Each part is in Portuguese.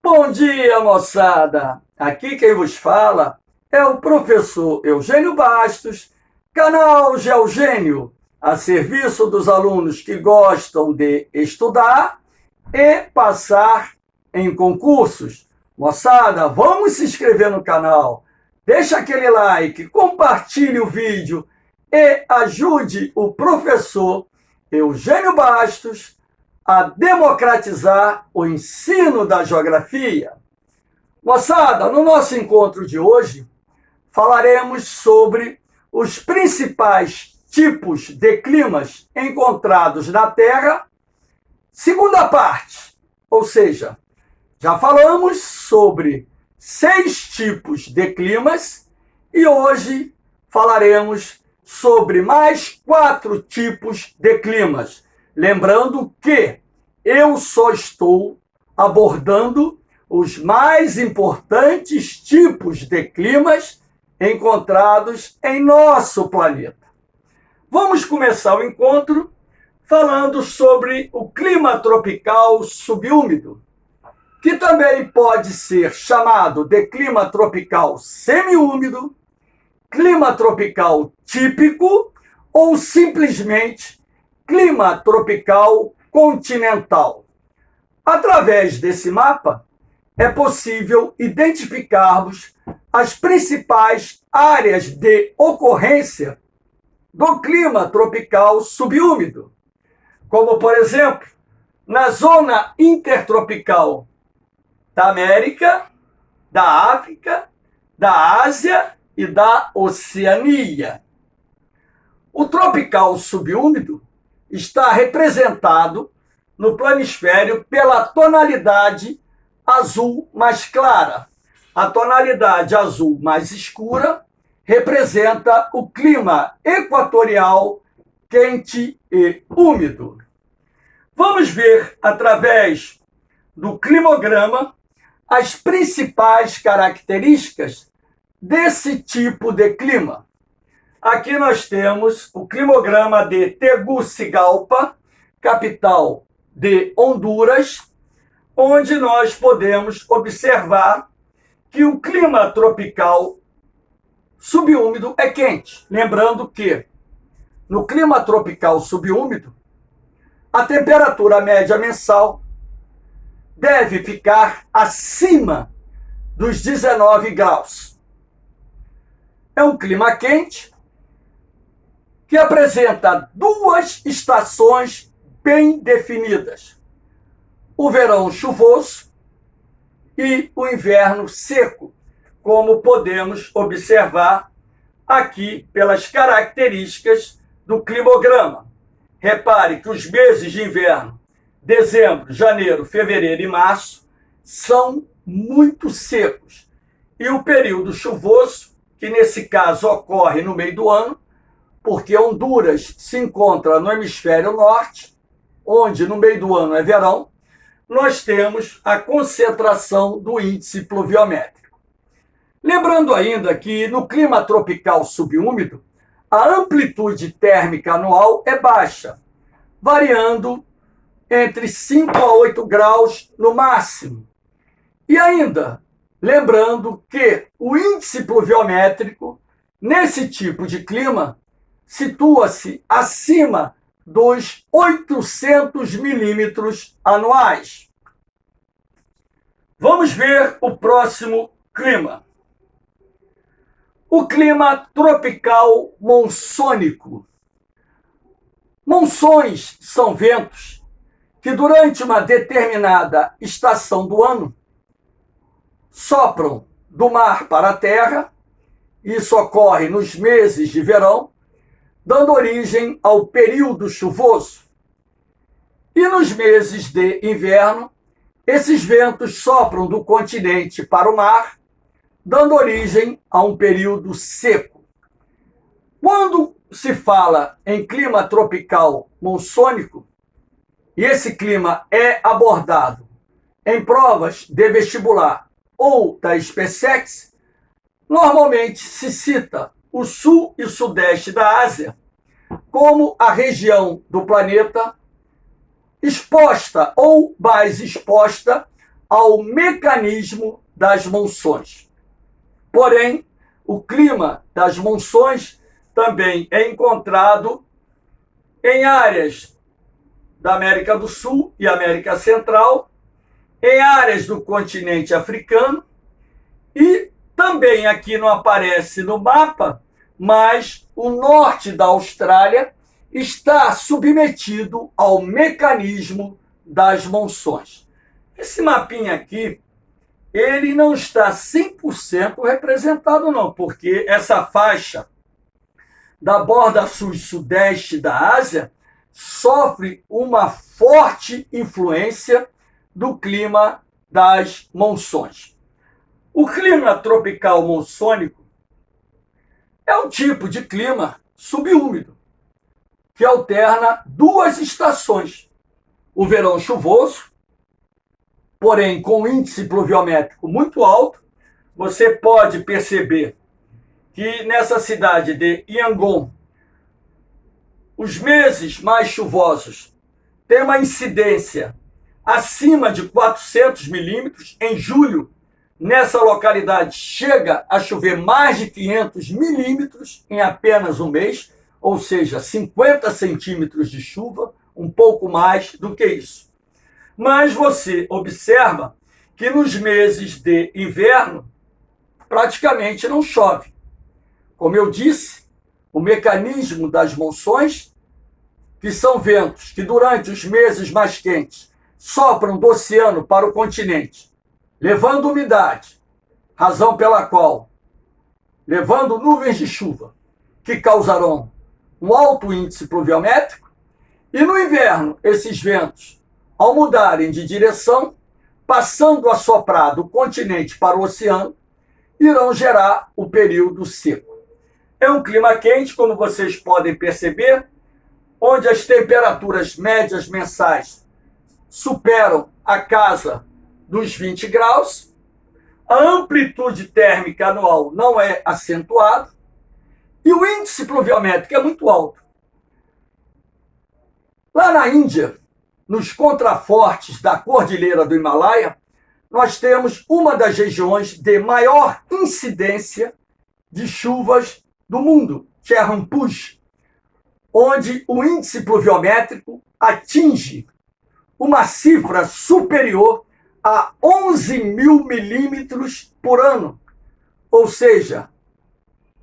Bom dia, moçada! Aqui quem vos fala é o professor Eugênio Bastos, canal Geogênio, a serviço dos alunos que gostam de estudar e passar em concursos. Moçada, vamos se inscrever no canal, deixa aquele like, compartilhe o vídeo e ajude o professor Eugênio Bastos a democratizar o ensino da geografia. Moçada, no nosso encontro de hoje, falaremos sobre os principais tipos de climas encontrados na Terra, segunda parte, ou seja, já falamos sobre 6 tipos de climas e hoje falaremos sobre mais 4 tipos de climas. Lembrando que eu só estou abordando os mais importantes tipos de climas encontrados em nosso planeta. Vamos começar o encontro falando sobre o clima tropical subúmido, que também pode ser chamado de clima tropical semiúmido, clima tropical típico ou simplesmente clima tropical continental. Através desse mapa, é possível identificarmos as principais áreas de ocorrência do clima tropical subúmido, como, por exemplo, na zona intertropical da América, da África, da Ásia e da Oceania. O tropical subúmido está representado no planisfério pela tonalidade azul mais clara. A tonalidade azul mais escura representa o clima equatorial quente e úmido. Vamos ver, através do climograma, as principais características desse tipo de clima. Aqui nós temos o climograma de Tegucigalpa, capital de Honduras, onde nós podemos observar que o clima tropical subúmido é quente. Lembrando que no clima tropical subúmido, a temperatura média mensal deve ficar acima dos 19 graus. É um clima quente que apresenta 2 estações bem definidas: o verão chuvoso e o inverno seco, como podemos observar aqui pelas características do climograma. Repare que os meses de inverno, dezembro, janeiro, fevereiro e março, são muito secos. E o período chuvoso, que nesse caso ocorre no meio do ano, porque Honduras se encontra no hemisfério norte, onde no meio do ano é verão, nós temos a concentração do índice pluviométrico. Lembrando ainda que no clima tropical subúmido, a amplitude térmica anual é baixa, variando entre 5 a 8 graus no máximo. E ainda, lembrando que o índice pluviométrico, nesse tipo de clima, situa-se acima dos 800 milímetros anuais. Vamos ver o próximo clima. O clima tropical monsônico. Monções são ventos que, durante uma determinada estação do ano, sopram do mar para a terra. Isso ocorre nos meses de verão, dando origem ao período chuvoso. E nos meses de inverno, esses ventos sopram do continente para o mar, dando origem a um período seco. Quando se fala em clima tropical monsônico, e esse clima é abordado em provas de vestibular ou da SpaceX, normalmente se cita o sul e sudeste da Ásia como a região do planeta exposta ou mais exposta ao mecanismo das monções. Porém, o clima das monções também é encontrado em áreas da América do Sul e América Central, em áreas do continente africano, e também aqui não aparece no mapa, mas o norte da Austrália está submetido ao mecanismo das monções. Esse mapinha aqui, ele não está 100% representado não, porque essa faixa da borda sul e sudeste da Ásia sofre uma forte influência do clima das monções. O clima tropical monçônico é um tipo de clima subúmido, que alterna duas estações. O verão chuvoso, porém com índice pluviométrico muito alto. Você pode perceber que nessa cidade de Yangon, os meses mais chuvosos têm uma incidência acima de 400 milímetros. Em julho, nessa localidade, chega a chover mais de 500 milímetros em apenas um mês, ou seja, 50 centímetros de chuva, um pouco mais do que isso. Mas você observa que nos meses de inverno praticamente não chove. Como eu disse, o mecanismo das monções, que são ventos que durante os meses mais quentes sopram do oceano para o continente, levando umidade, razão pela qual, levando nuvens de chuva, que causarão um alto índice pluviométrico, e no inverno, esses ventos, ao mudarem de direção, passando a soprar do continente para o oceano, irão gerar o período seco. É um clima quente, como vocês podem perceber, onde as temperaturas médias mensais superam a casa dos 20 graus, a amplitude térmica anual não é acentuada e o índice pluviométrico é muito alto. Lá na Índia, nos contrafortes da Cordilheira do Himalaia, nós temos uma das regiões de maior incidência de chuvas do mundo, Cherrampujh, onde o índice pluviométrico atinge uma cifra superior a 11 mil milímetros por ano, ou seja,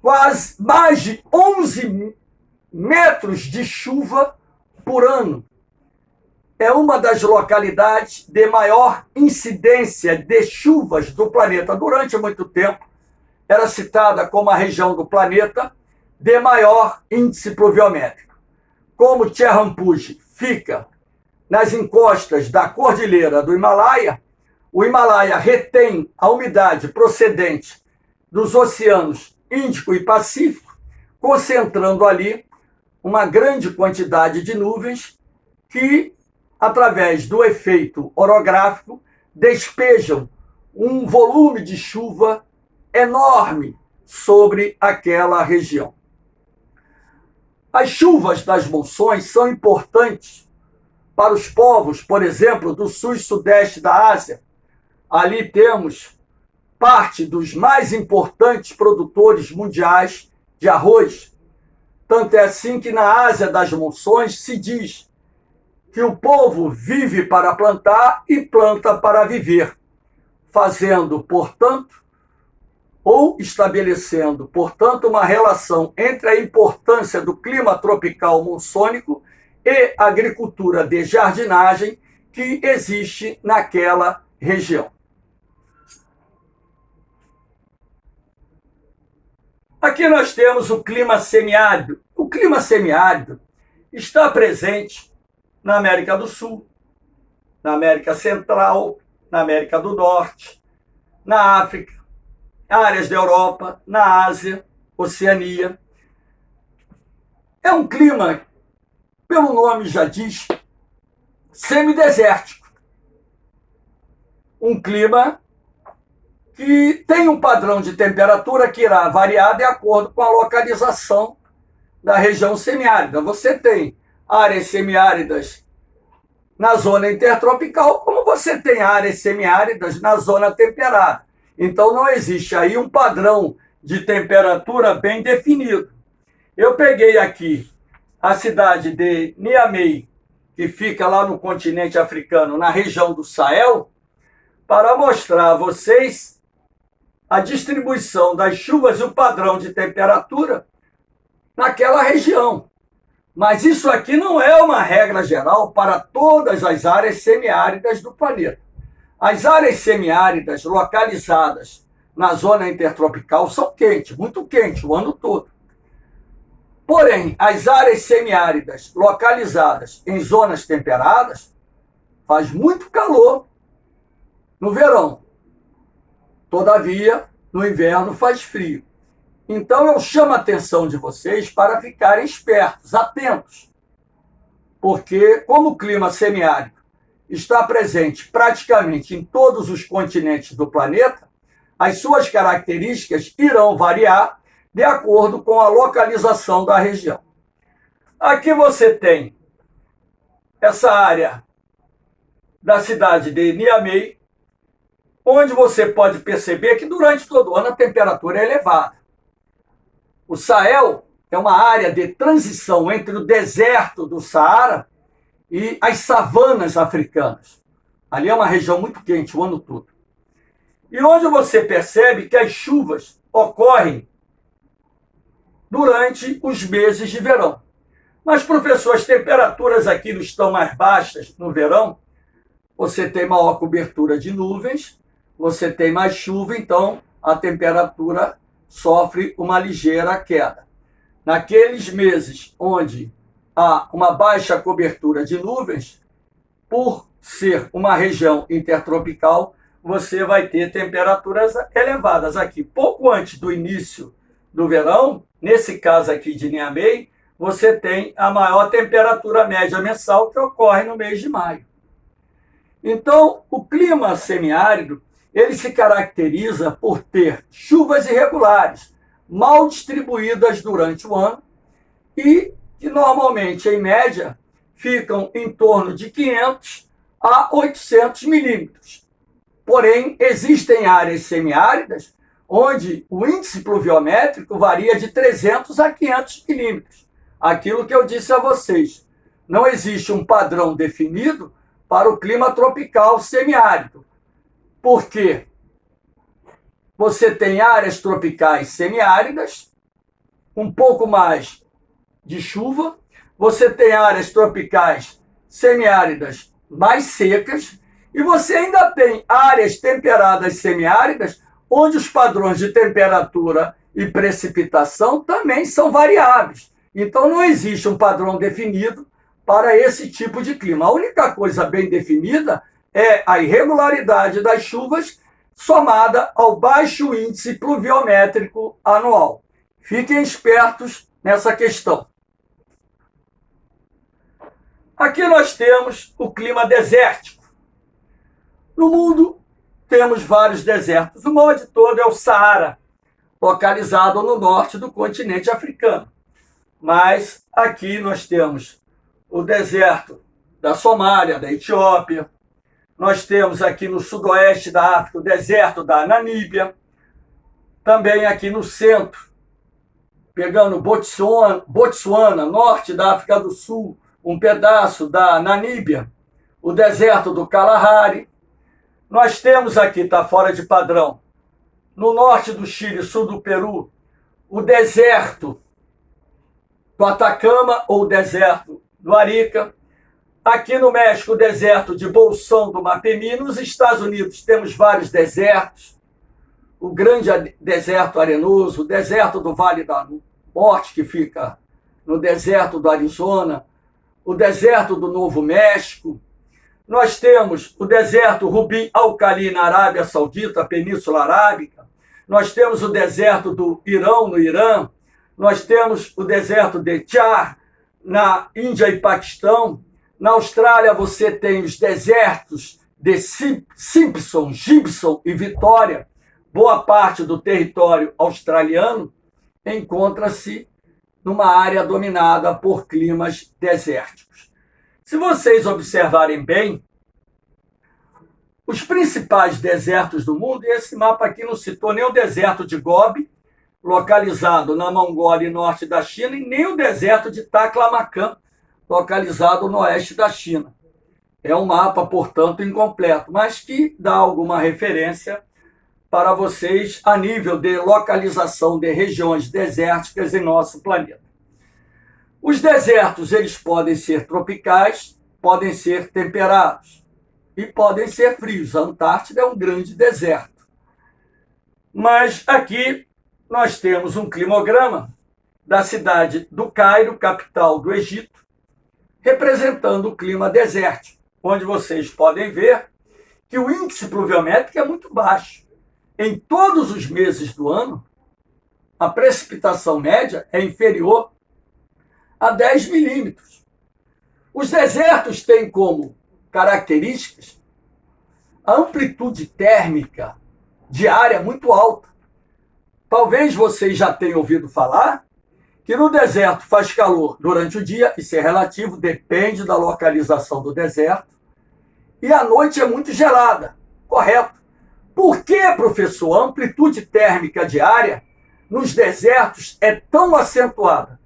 quase mais de 11 metros de chuva por ano. É uma das localidades de maior incidência de chuvas do planeta. Durante muito tempo, era citada como a região do planeta de maior índice pluviométrico. Como Cherrampujh fica nas encostas da Cordilheira do Himalaia, o Himalaia retém a umidade procedente dos oceanos Índico e Pacífico, concentrando ali uma grande quantidade de nuvens que, através do efeito orográfico, despejam um volume de chuva enorme sobre aquela região. As chuvas das monções são importantes para os povos, por exemplo, do sul e sudeste da Ásia. Ali temos parte dos mais importantes produtores mundiais de arroz. Tanto é assim que na Ásia das monções se diz que o povo vive para plantar e planta para viver, fazendo, portanto, ou estabelecendo, portanto, uma relação entre a importância do clima tropical monçônico e a agricultura de jardinagem que existe naquela região. Aqui nós temos o clima semiárido. O clima semiárido está presente na América do Sul, na América Central, na América do Norte, na África, áreas da Europa, na Ásia, Oceania. É um clima, pelo nome já diz, semidesértico. Um clima que tem um padrão de temperatura que irá variar de acordo com a localização da região semiárida. Você tem áreas semiáridas na zona intertropical, como você tem áreas semiáridas na zona temperada. Então, não existe aí um padrão de temperatura bem definido. Eu peguei aqui a cidade de Niamey, que fica lá no continente africano, na região do Sahel, para mostrar a vocês a distribuição das chuvas e o padrão de temperatura naquela região. Mas isso aqui não é uma regra geral para todas as áreas semiáridas do planeta. As áreas semiáridas localizadas na zona intertropical são quentes, muito quentes o ano todo. Porém, as áreas semiáridas localizadas em zonas temperadas faz muito calor no verão. Todavia, no inverno faz frio. Então, eu chamo a atenção de vocês para ficarem espertos, atentos. Porque, como o clima semiárido está presente praticamente em todos os continentes do planeta, as suas características irão variar de acordo com a localização da região. Aqui você tem essa área da cidade de Niamey, onde você pode perceber que durante todo o ano a temperatura é elevada. O Sahel é uma área de transição entre o deserto do Saara e as savanas africanas. Ali é uma região muito quente o ano todo. E onde você percebe que as chuvas ocorrem durante os meses de verão. Mas, professor, as temperaturas aqui não estão mais baixas no verão? Você tem maior cobertura de nuvens, você tem mais chuva, então a temperatura sofre uma ligeira queda. Naqueles meses onde há uma baixa cobertura de nuvens, por ser uma região intertropical, você vai ter temperaturas elevadas aqui. Pouco antes do início do verão, nesse caso aqui de Niamey, você tem a maior temperatura média mensal que ocorre no mês de maio. Então, o clima semiárido, ele se caracteriza por ter chuvas irregulares, mal distribuídas durante o ano e que normalmente, em média, ficam em torno de 500 a 800 milímetros. Porém, existem áreas semiáridas onde o índice pluviométrico varia de 300 a 500 milímetros. Aquilo que eu disse a vocês, não existe um padrão definido para o clima tropical semiárido. Por quê? Você tem áreas tropicais semiáridas, um pouco mais de chuva, você tem áreas tropicais semiáridas mais secas, e você ainda tem áreas temperadas semiáridas, onde os padrões de temperatura e precipitação também são variáveis. Então, não existe um padrão definido para esse tipo de clima. A única coisa bem definida é a irregularidade das chuvas somada ao baixo índice pluviométrico anual. Fiquem espertos nessa questão. Aqui nós temos o clima desértico. No mundo, temos vários desertos. O maior de todo é o Saara, localizado no norte do continente africano. Mas aqui nós temos o deserto da Somália, da Etiópia. Nós temos aqui no sudoeste da África o deserto da Namíbia. Também aqui no centro, pegando Botsuana, norte da África do Sul, um pedaço da Namíbia, o deserto do Kalahari. Nós temos aqui, está fora de padrão, no norte do Chile, sul do Peru, o deserto do Atacama ou deserto do Arica. Aqui no México, o deserto de Bolsón do Mapimí. Nos Estados Unidos, temos vários desertos. O grande deserto arenoso, o deserto do Vale da Morte, que fica no deserto do Arizona, o deserto do Novo México. Nós temos o deserto Rubin Al-Khali na Arábia Saudita, a Península Arábica. Nós temos o deserto do Irão, no Irã. Nós temos o deserto de Char, na Índia e Paquistão. Na Austrália, você tem os desertos de Simpson, Gibson e Vitória. Boa parte do território australiano encontra-se numa área dominada por climas desérticos. Se vocês observarem bem, os principais desertos do mundo, e esse mapa aqui não citou nem o deserto de Gobi, localizado na Mongólia e norte da China, e nem o deserto de Taklamakan, localizado no oeste da China. É um mapa, portanto, incompleto, mas que dá alguma referência para vocês a nível de localização de regiões desérticas em nosso planeta. Os desertos, eles podem ser tropicais, podem ser temperados e podem ser frios. A Antártida é um grande deserto. Mas aqui nós temos um climograma da cidade do Cairo, capital do Egito, representando o clima desértico, onde vocês podem ver que o índice pluviométrico é muito baixo. Em todos os meses do ano, a precipitação média é inferior a 10 milímetros. Os desertos têm como características a amplitude térmica diária muito alta. Talvez vocês já tenham ouvido falar que no deserto faz calor durante o dia, isso é relativo, depende da localização do deserto, e a noite é muito gelada, correto? Por que, professor, a amplitude térmica diária nos desertos é tão acentuada?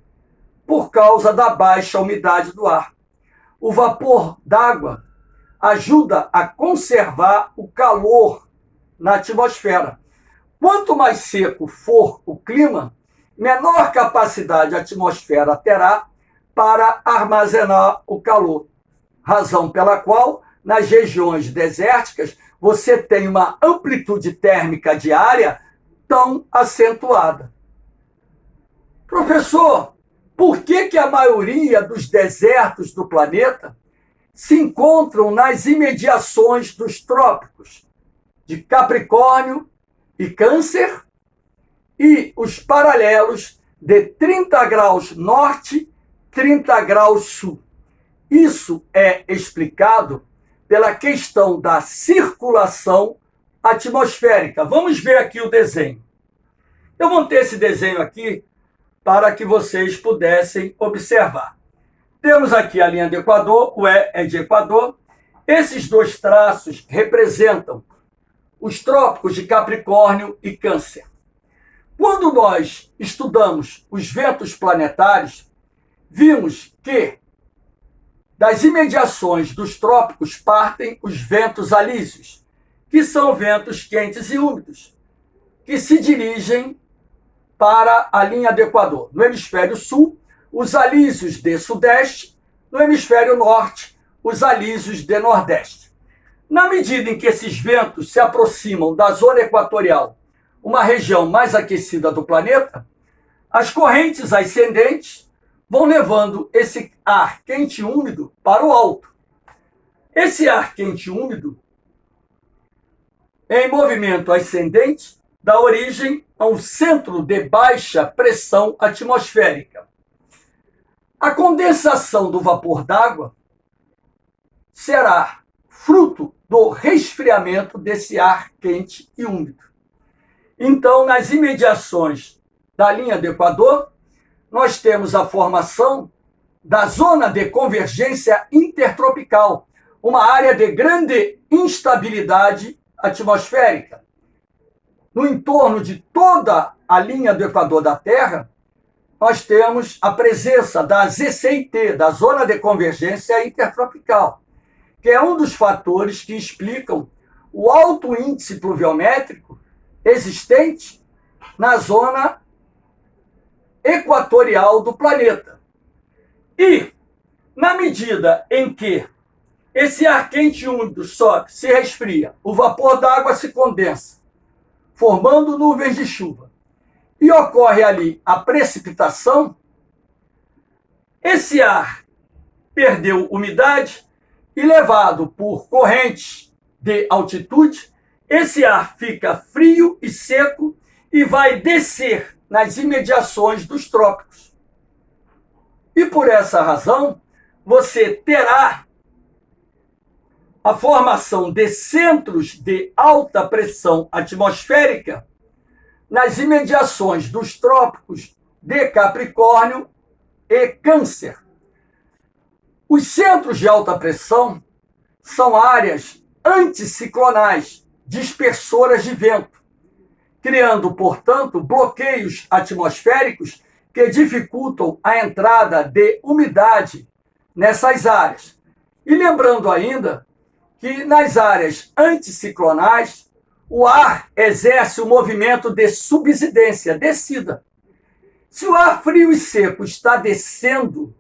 Por causa da baixa umidade do ar. O vapor d'água ajuda a conservar o calor na atmosfera. Quanto mais seco for o clima, menor capacidade a atmosfera terá para armazenar o calor. Razão pela qual, nas regiões desérticas, você tem uma amplitude térmica diária tão acentuada. Professor, por que a maioria dos desertos do planeta se encontram nas imediações dos trópicos de Capricórnio e Câncer e os paralelos de 30 graus norte, 30 graus sul? Isso é explicado pela questão da circulação atmosférica. Vamos ver aqui o desenho. Eu montei esse desenho aqui para que vocês pudessem observar. Temos aqui a linha do Equador, o E é de Equador. Esses dois traços representam os trópicos de Capricórnio e Câncer. Quando nós estudamos os ventos planetários, vimos que das imediações dos trópicos partem os ventos alísios, que são ventos quentes e úmidos, que se dirigem para a linha do Equador. No hemisfério sul, os alísios de sudeste, no hemisfério norte, os alísios de nordeste. Na medida em que esses ventos se aproximam da zona equatorial, uma região mais aquecida do planeta, as correntes ascendentes vão levando esse ar quente e úmido para o alto. Esse ar quente e úmido, em movimento ascendente, dá origem a um centro de baixa pressão atmosférica. A condensação do vapor d'água será fruto do resfriamento desse ar quente e úmido. Então, nas imediações da linha do Equador, nós temos a formação da zona de convergência intertropical, uma área de grande instabilidade atmosférica. No entorno de toda a linha do Equador da Terra, nós temos a presença da ZCIT, da Zona de Convergência Intertropical, que é um dos fatores que explicam o alto índice pluviométrico existente na zona equatorial do planeta. E, na medida em que esse ar quente e úmido sobe, se resfria, o vapor d'água se condensa, formando nuvens de chuva, e ocorre ali a precipitação, esse ar perdeu umidade e, levado por correntes de altitude, esse ar fica frio e seco e vai descer nas imediações dos trópicos. E por essa razão, você terá a formação de centros de alta pressão atmosférica nas imediações dos trópicos de Capricórnio e Câncer. Os centros de alta pressão são áreas anticiclonais, dispersoras de vento, criando, portanto, bloqueios atmosféricos que dificultam a entrada de umidade nessas áreas. E lembrando ainda que nas áreas anticiclonais, o ar exerce o movimento de subsidência, descida. Se o ar frio e seco está descendo,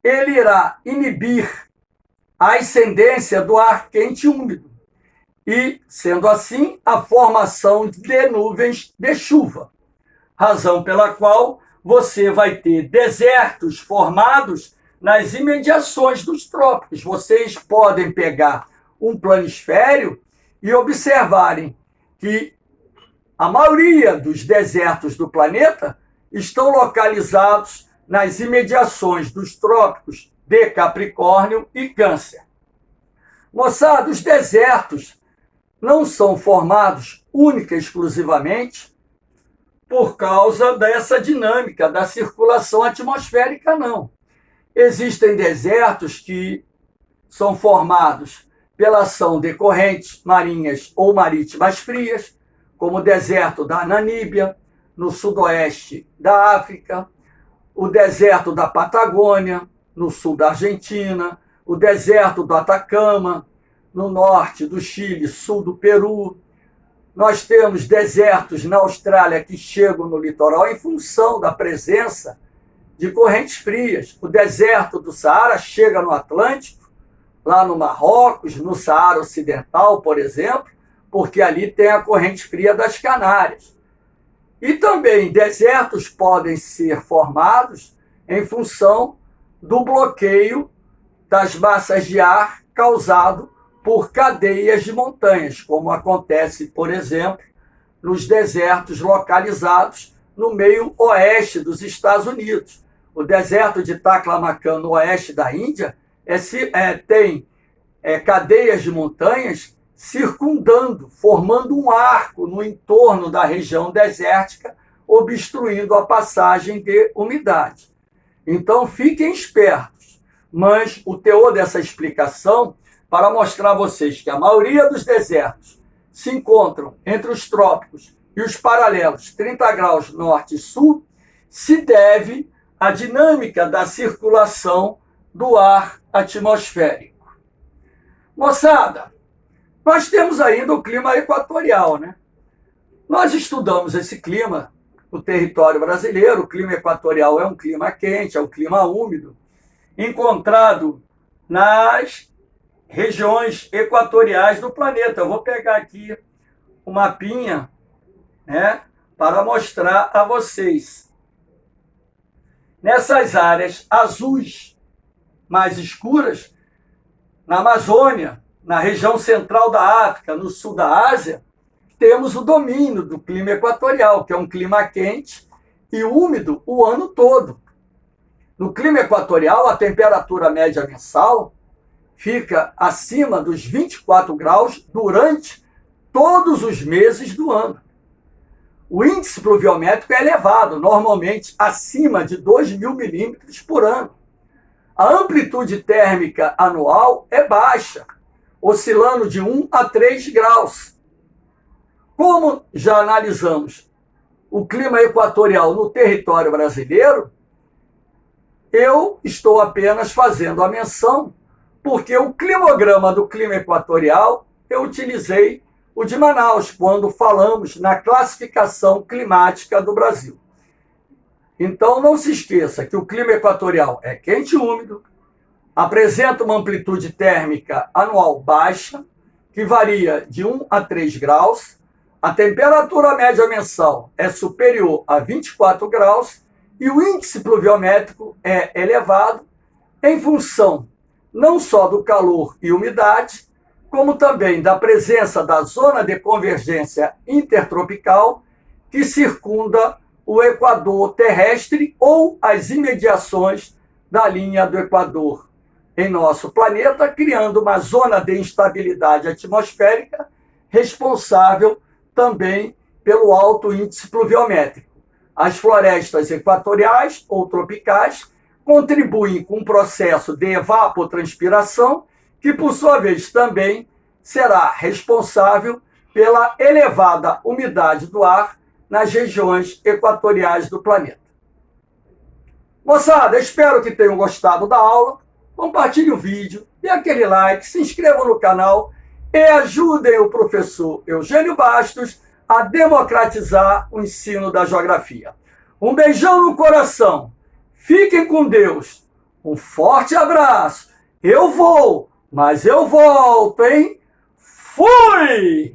ele irá inibir a ascendência do ar quente e úmido, e, sendo assim, a formação de nuvens de chuva, razão pela qual você vai ter desertos formados nas imediações dos trópicos. Vocês podem pegar um planisfério e observarem que a maioria dos desertos do planeta estão localizados nas imediações dos trópicos de Capricórnio e Câncer. Moçada, os desertos não são formados única e exclusivamente por causa dessa dinâmica da circulação atmosférica, não. Existem desertos que são formados pela ação de correntes marinhas ou marítimas frias, como o deserto da Namíbia, no sudoeste da África, o deserto da Patagônia, no sul da Argentina, o deserto do Atacama, no norte do Chile, sul do Peru. Nós temos desertos na Austrália que chegam no litoral em função da presença de correntes frias. O deserto do Saara chega no Atlântico, lá no Marrocos, no Saara Ocidental, por exemplo, porque ali tem a corrente fria das Canárias. E também desertos podem ser formados em função do bloqueio das massas de ar causado por cadeias de montanhas, como acontece, por exemplo, nos desertos localizados no meio oeste dos Estados Unidos. O deserto de Taklamakan, no oeste da Índia, tem cadeias de montanhas circundando, formando um arco no entorno da região desértica, obstruindo a passagem de umidade. Então, fiquem espertos. Mas o teor dessa explicação, para mostrar a vocês que a maioria dos desertos se encontram entre os trópicos e os paralelos 30 graus norte e sul, se deve à dinâmica da circulação do ar atmosférico. Moçada, nós temos ainda o clima equatorial, né? Nós estudamos esse clima no território brasileiro. O clima equatorial é um clima quente, é um clima úmido, encontrado nas regiões equatoriais do planeta. Eu vou pegar aqui um mapinha, né, para mostrar a vocês. Nessas áreas azuis mais escuras, na Amazônia, na região central da África, no sul da Ásia, temos o domínio do clima equatorial, que é um clima quente e úmido o ano todo. No clima equatorial, a temperatura média mensal fica acima dos 24 graus durante todos os meses do ano. O índice pluviométrico é elevado, normalmente acima de 2.000 milímetros por ano. A amplitude térmica anual é baixa, oscilando de 1 a 3 graus. Como já analisamos o clima equatorial no território brasileiro, eu estou apenas fazendo a menção, porque o climograma do clima equatorial eu utilizei o de Manaus, quando falamos na classificação climática do Brasil. Então, não se esqueça que o clima equatorial é quente e úmido, apresenta uma amplitude térmica anual baixa, que varia de 1 a 3 graus, a temperatura média mensal é superior a 24 graus e o índice pluviométrico é elevado em função não só do calor e umidade, como também da presença da zona de convergência intertropical que circunda o equador terrestre ou as imediações da linha do Equador em nosso planeta, criando uma zona de instabilidade atmosférica responsável também pelo alto índice pluviométrico. As florestas equatoriais ou tropicais contribuem com o processo de evapotranspiração, que por sua vez também será responsável pela elevada umidade do ar nas regiões equatoriais do planeta. Moçada, espero que tenham gostado da aula. Compartilhe o vídeo, dê aquele like, se inscrevam no canal e ajudem o professor Eugênio Bastos a democratizar o ensino da geografia. Um beijão no coração. Fiquem com Deus. Um forte abraço. Eu vou, mas eu volto, hein? Fui!